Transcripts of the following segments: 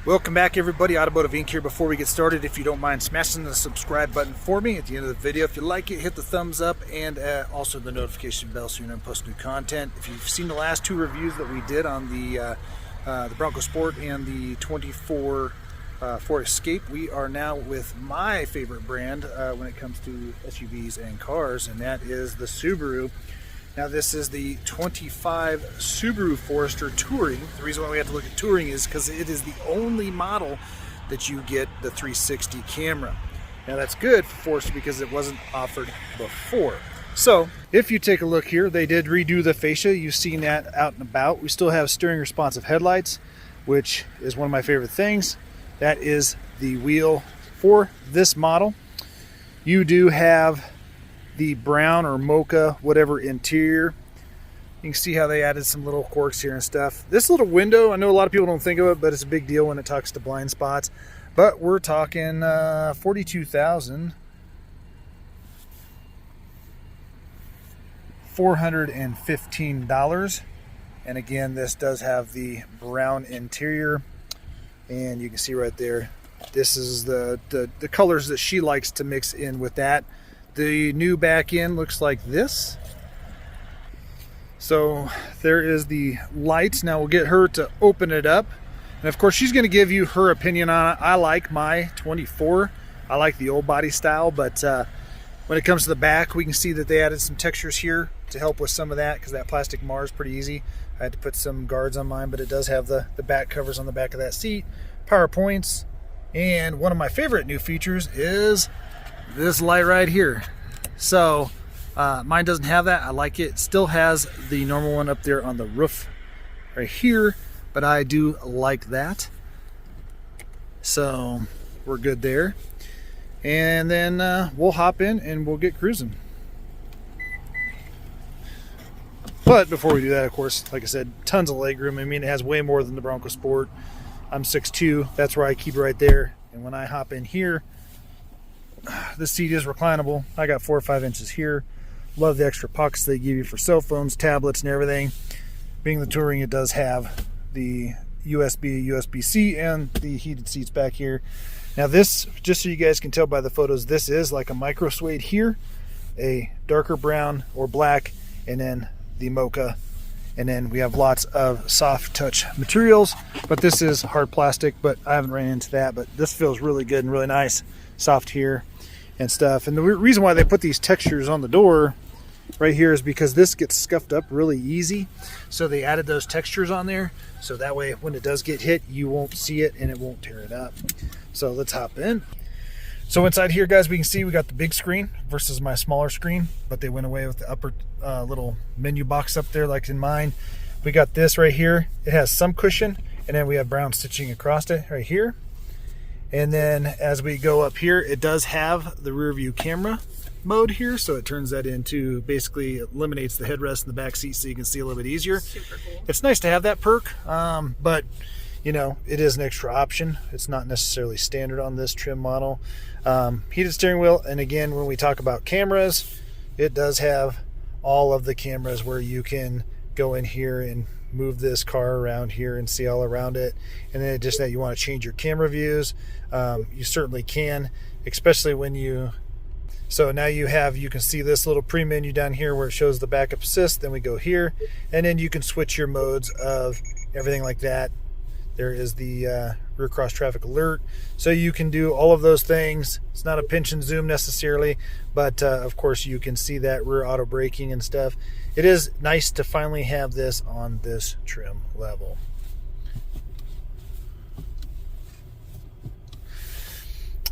Welcome back, everybody. Automotive Inc. here. Before we get started, if you don't mind smashing the subscribe button for me at the end of the video. If you like it, hit the thumbs up and also the notification bell so you don't post new content. If you've seen the last two reviews that we did on the Bronco Sport and the 24 Ford Escape, we are now with my favorite brand when it comes to SUVs and cars, and that is the Subaru. Now this is the 25 Subaru Forester Touring. The reason why we have to look at Touring is because it is the only model that you get the 360 camera. Now that's good for Forester because it wasn't offered before. So if you take a look here, they did redo the fascia. You've seen that out and about. We still have steering responsive headlights, which is one of my favorite things. That is the wheel for this model. You do have the brown or mocha, whatever interior. You can see how they added some little quirks here and stuff. This little window, I know a lot of people don't think of it, but it's a big deal when it talks to blind spots. But we're talking $42,415. And again, this does have the brown interior. And you can see right there, this is the colors that she likes to mix in with that. The new back end looks like this. So there is the lights. Now we'll get her to open it up. And of course she's going to give you her opinion on it. I like my 24. I like the old body style, but when it comes to the back, we can see that they added some textures here to help with some of that because that plastic Mar is pretty easy. I had to put some guards on mine, but it does have the back covers on the back of that seat. Power points. And one of my favorite new features is this light right here. So mine doesn't have that. I like it. It still has the normal one up there on the roof right here, but I do like that. So we're good there. And then we'll hop in and we'll get cruising. But before we do that, of course, like I said, tons of leg room. I mean, it has way more than the Bronco Sport. I'm 6'2". That's where I keep it right there. And when I hop in here, the seat is reclinable. I got 4 or 5 inches here. Love the extra pockets they give you for cell phones, tablets, and everything. Being the Touring, it does have the USB, USB-C, and the heated seats back here. Now this, just so you guys can tell by the photos, this is like a micro suede here, a darker brown or black, and then the mocha. And then we have lots of soft touch materials, but this is hard plastic, but I haven't ran into that. But this feels really good and really nice, soft here and stuff. And the reason why they put these textures on the door right here is because this gets scuffed up really easy. So they added those textures on there, so that way when it does get hit, you won't see it and it won't tear it up. So let's hop in. So inside here, guys, we can see we got the big screen versus my smaller screen, but they went away with the upper little menu box up there like in mine. We got this right here. It has some cushion, and then we have brown stitching across it right here. And then as we go up here, it does have the rear view camera mode here, so it turns that into, basically eliminates the headrest in the back seat so you can see a little bit easier. Super cool. It's nice to have that perk, but you know, it is an extra option. It's not necessarily standard on this trim model. Heated steering wheel, and again, when we talk about cameras, it does have all of the cameras where you can go in here and move this car around here and see all around it. And then just that you want to change your camera views, you certainly can, especially when you, so now you can see this little pre-menu down here where it shows the backup assist. Then we go here, and then you can switch your modes of everything like that. There is the rear cross traffic alert, so you can do all of those things. It's not a pinch and zoom necessarily, but of course you can see that rear auto braking and stuff. It is nice to finally have this on this trim level.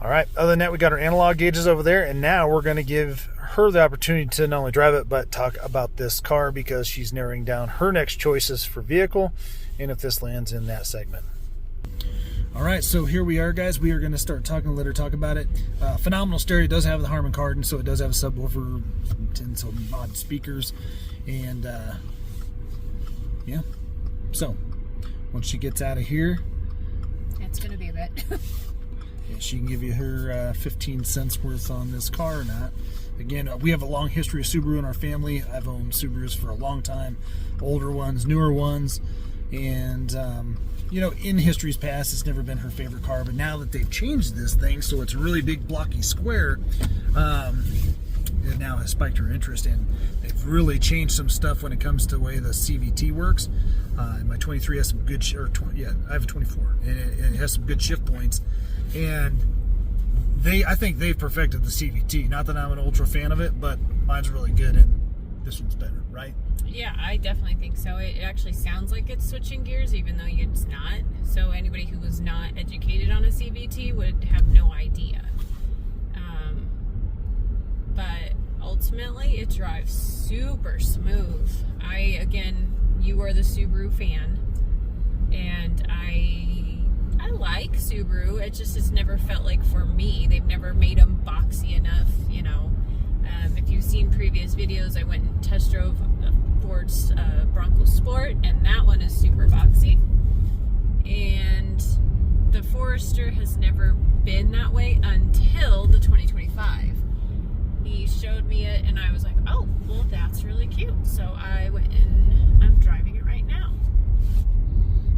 All right, other than that, we got our analog gauges over there, and now we're going to give her the opportunity to not only drive it, but talk about this car because she's narrowing down her next choices for vehicle, and if this lands in that segment. All right, so here we are, guys. We are going to start talking, let her talk about it. Phenomenal stereo. It does have the Harman Kardon, so it does have a subwoofer, 10 some odd speakers, and yeah. So once she gets out of here, it's going to be a bit. She can give you her 15 cents worth on this car or not. Again, we have a long history of Subaru in our family. I've owned Subarus for a long time. Older ones, newer ones. And you know, in history's past, it's never been her favorite car, but now that they've changed this thing, so it's a really big, blocky square, it now has spiked her interest, and they've really changed some stuff when it comes to the way the CVT works. My 23 has some good, I have a 24, and it has some good shift points, and I think they've perfected the CVT. Not that I'm an ultra fan of it, but mine's really good, and this one's better, right? Yeah, I definitely think so. It actually sounds like it's switching gears, even though it's not. So anybody who was not educated on a CVT would have no idea. But ultimately, it drives super smooth. You are the Subaru fan, and I like Subaru. It just has never felt like for me. They've never made them boxy enough, you know. If you've seen previous videos, I went and test drove a Ford Bronco Sport, and that one is super boxy. And the Forester has never been that way until the 2025. He showed me it, and I was like, oh, well, that's really cute. So I went and I'm driving it right now.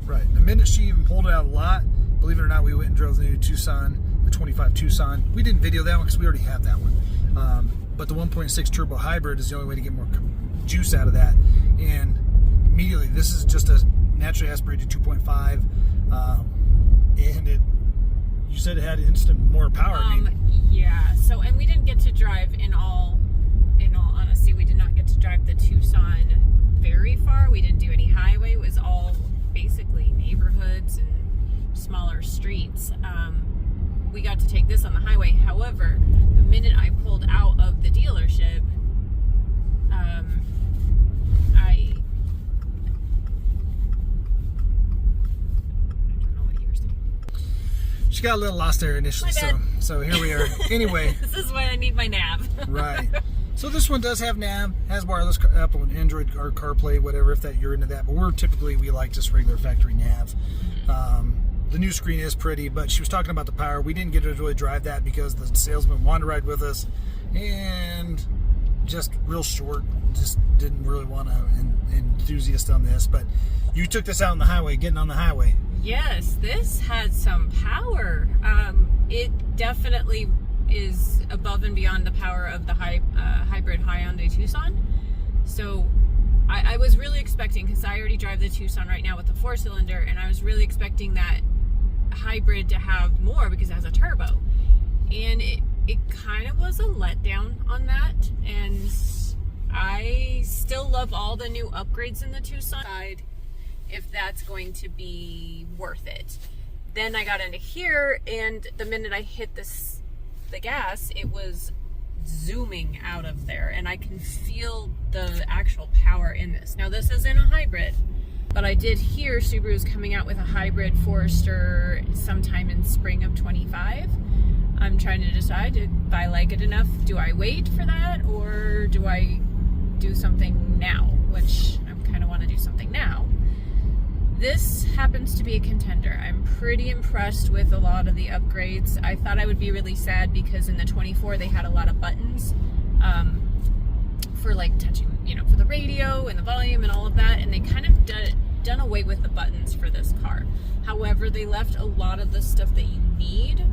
Right. The minute she even pulled it out of the lot, believe it or not, we went and drove the new Tucson, the 25 Tucson. We didn't video that one because we already have that one. But the 1.6 turbo hybrid is the only way to get more juice out of that. And immediately, this is just a naturally aspirated 2.5, and you said it had instant more power. Yeah. So, and we didn't get to drive in all honesty, we did not get to drive the Tucson very far. We didn't do any highway. It was all basically neighborhoods and smaller streets. We got to take this on the highway. However, the minute I pulled out of the dealership, I don't know what you were saying. She got a little lost there initially, so here we are. Anyway. This is why I need my nav. Right. So this one does have nav, has wireless Apple and Android or CarPlay, whatever, if you're into that. But we like just regular factory nav. The new screen is pretty, but she was talking about the power. We didn't get to really drive that because the salesman wanted to ride with us, and just real short, just didn't really want to enthusiast on this. But you took this out on the highway, getting on the highway. Yes, this had some power. It definitely is above and beyond the power of the hybrid Hyundai Tucson. So I was really expecting, because I already drive the Tucson right now with the 4-cylinder, and I was really expecting that hybrid to have more because it has a turbo. And it kind of was a letdown on that. And I still love all the new upgrades in the Tucson, if that's going to be worth it. Then I got into here, and the minute I hit the gas, it was zooming out of there, and I can feel the actual power in this. Now, this isn't a hybrid, but I did hear Subaru's coming out with a hybrid Forester sometime in spring of 25. I'm trying to decide if I like it enough. Do I wait for that, or do I do something now? Which I kind of want to do something now. This happens to be a contender. I'm pretty impressed with a lot of the upgrades. I thought I would be really sad because in the 24 they had a lot of buttons for like touching, for the radio and the volume and all of that, and they kind of done away with the buttons for this car. However, they left a lot of the stuff that you need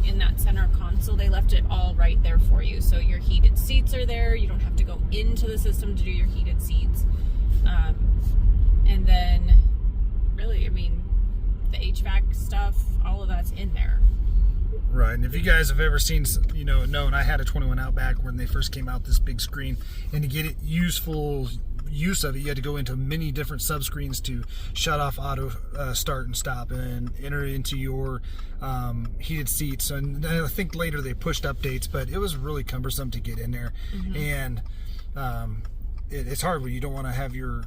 in that center console. They left it all right there for you. So your heated seats are there. You don't have to go into the system to do your heated seats. And then really, the HVAC stuff, all of that's in there. Right, and if you guys have ever seen, known, I had a 21 Outback when they first came out, this big screen, and to get it useful use of it, you had to go into many different subscreens to shut off auto start and stop and enter into your heated seats. And I think later they pushed updates, but it was really cumbersome to get in there. Mm-hmm. And it's hard when you don't want to have your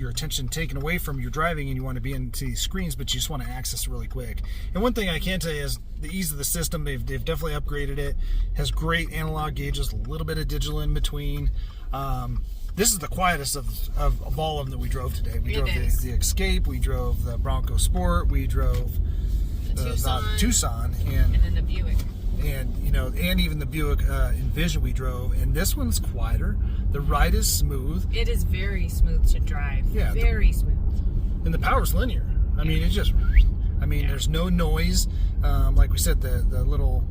attention taken away from your driving and you want to be into these screens, but you just want to access really quick. And one thing I can tell you is the ease of the system. They've definitely upgraded it. Has great analog gauges, a little bit of digital in between. This is the quietest of all of them that we drove today. We drove the Escape, we drove the Bronco Sport, we drove the Tucson, and then the Buick. And and even the Buick Envision we drove, and this one's quieter. The ride is smooth. It is very smooth to drive. Yeah, very smooth. And the power's linear. I mean, it's just, there's no noise. Like we said, the little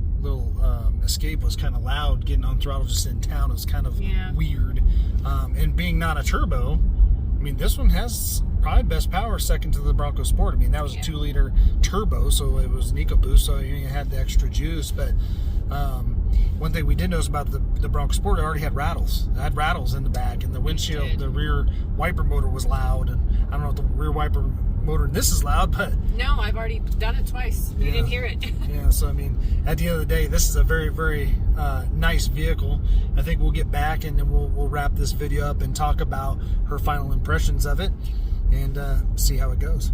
Escape was kind of loud getting on throttle just in town. It was kind of weird. And being not a turbo, I mean, this one has probably best power, second to the Bronco Sport. I mean, that was a 2-liter turbo, so it was an EcoBoost, so you had the extra juice. But one thing we did notice about the Bronco Sport, it already had rattles. It had rattles in the back, and the windshield, the rear wiper motor was loud. And I don't know if the rear wiper motor in this is loud, but no, I've already done it twice. You didn't hear it. Yeah, so I mean, at the end of the day, this is a very, very nice vehicle. I think we'll get back and then we'll wrap this video up and talk about her final impressions of it and see how it goes.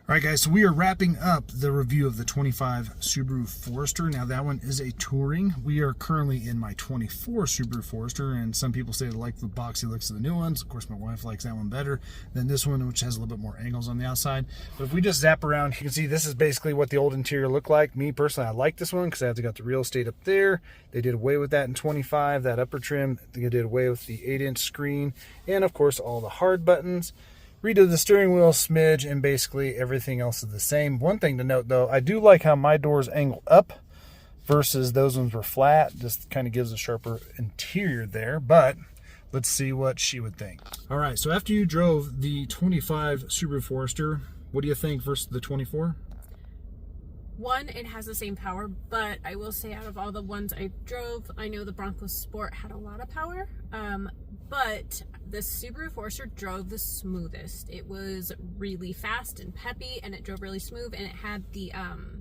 All right, guys, so we are wrapping up the review of the 25 Subaru Forester. Now, that one is a touring. We are currently in my 24 Subaru Forester, and some people say they like the boxy looks of the new ones. Of course, my wife likes that one better than this one, which has a little bit more angles on the outside. But if we just zap around, you can see this is basically what the old interior looked like. Me, personally, I like this one because I got the real estate up there. They did away with that in 25, that upper trim. They did away with the 8-inch screen, and, of course, all the hard buttons. Redid the steering wheel smidge, and basically everything else is the same. One thing to note, though, I do like how my doors angle up versus those ones were flat. Just kind of gives a sharper interior there, but let's see what she would think. All right, so after you drove the 25 Subaru Forester, what do you think versus the 24? One, it has the same power, but I will say out of all the ones I drove, I know the Bronco Sport had a lot of power, but the Subaru Forester drove the smoothest. It was really fast and peppy, and it drove really smooth, and it had the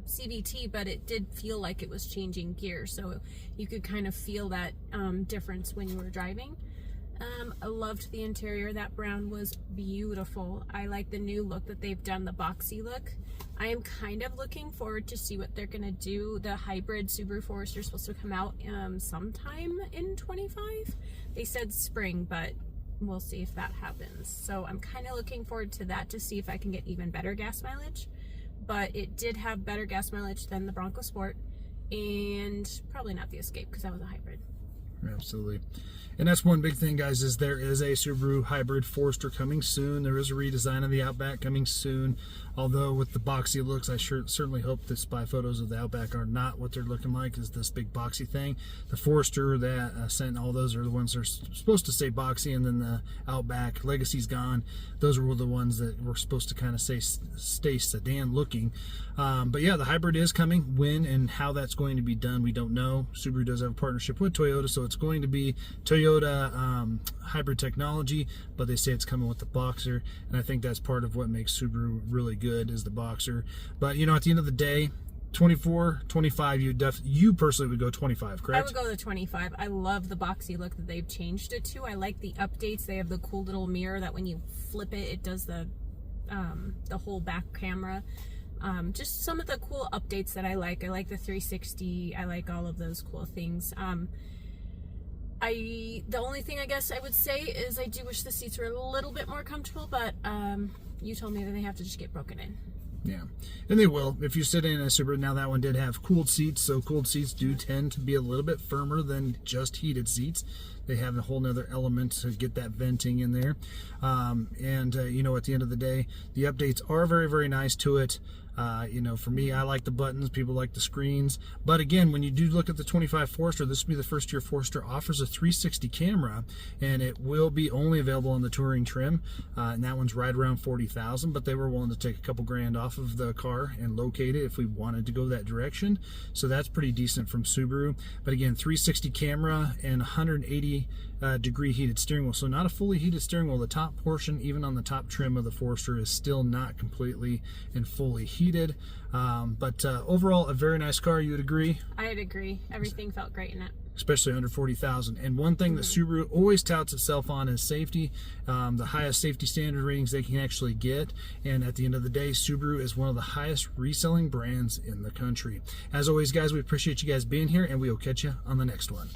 CVT, but it did feel like it was changing gears, so you could kind of feel that difference when you were driving. I loved the interior. That brown was beautiful. I like the new look that they've done, the boxy look. I am kind of looking forward to see what they're going to do. The hybrid Subaru Forester is supposed to come out sometime in 25. They said spring, but we'll see if that happens. So I'm kind of looking forward to that to see if I can get even better gas mileage. But it did have better gas mileage than the Bronco Sport, and probably not the Escape because that was a hybrid. Absolutely. And that's one big thing, guys, is there is a Subaru hybrid Forester coming soon. There is a redesign of the Outback coming soon. Although with the boxy looks, I certainly hope the spy photos of the Outback are not what they're looking like, is this big boxy thing. The Forester, that Ascent, all those are the ones that are supposed to say boxy, and then the Outback, Legacy's gone. Those were the ones that were supposed to kind of stay sedan looking. But yeah, the hybrid is coming. When and how that's going to be done, we don't know. Subaru does have a partnership with Toyota, so it's going to be Toyota hybrid technology, but they say it's coming with the Boxer, and I think that's part of what makes Subaru really good, is the Boxer. But you know, at the end of the day, 24, 25, you personally would go 25, correct? I would go the 25. I love the boxy look that they've changed it to. I like the updates. They have the cool little mirror that when you flip it, it does the whole back camera. Just some of the cool updates that I like. I like the 360. I like all of those cool things. The only thing I guess I would say is I do wish the seats were a little bit more comfortable, but you told me that they have to just get broken in. Yeah, and they will. If you sit in a Subaru, now that one did have cooled seats, so cooled seats do tend to be a little bit firmer than just heated seats. They have a whole nother element to get that venting in there. You know, at the end of the day, the updates are very, very nice to it. You know, for me, I like the buttons. People like the screens. But again, when you do look at the 25 Forester, this will be the first year Forester offers a 360 camera, and it will be only available on the touring trim. And that one's right around $40,000, but they were willing to take a couple grand off of the car and locate it if we wanted to go that direction. So that's pretty decent from Subaru. But again, 360 camera and 180 degree heated steering wheel. So not a fully heated steering wheel. The top portion, even on the top trim of the Forester, is still not completely and fully heated. But overall, a very nice car. You would agree? I'd agree. Everything felt great in it. Especially under 40,000. And one thing that Subaru always touts itself on is safety. The highest safety standard ratings they can actually get. And at the end of the day, Subaru is one of the highest reselling brands in the country. As always, guys, we appreciate you guys being here, and we'll catch you on the next one.